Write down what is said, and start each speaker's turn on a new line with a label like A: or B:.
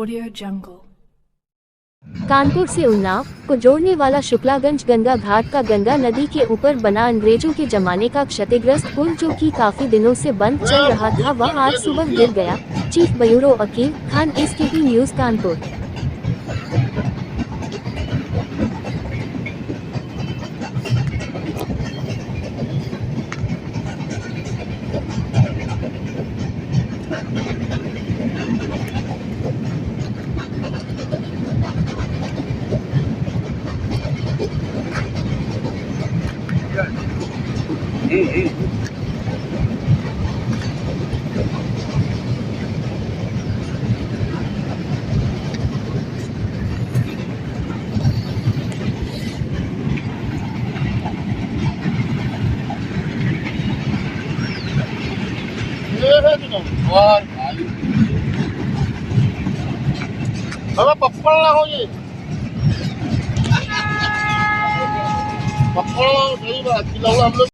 A: Audio Jungle।
B: Kanpur से उन्नाव को जोड़ने वाला शुक्लागंज गंगा घाट का गंगा नदी के ऊपर बना अंग्रेजों के जमाने का क्षतिग्रस्त पुल, जो कि काफी दिनों से बंद चल रहा था, वह आज सुबह गिर गया। Chief bureau Aqeel Khan, SKP news Kanpur.
C: હવે પપ્પળ ના હોય પપ્પળ સही बात हम लोग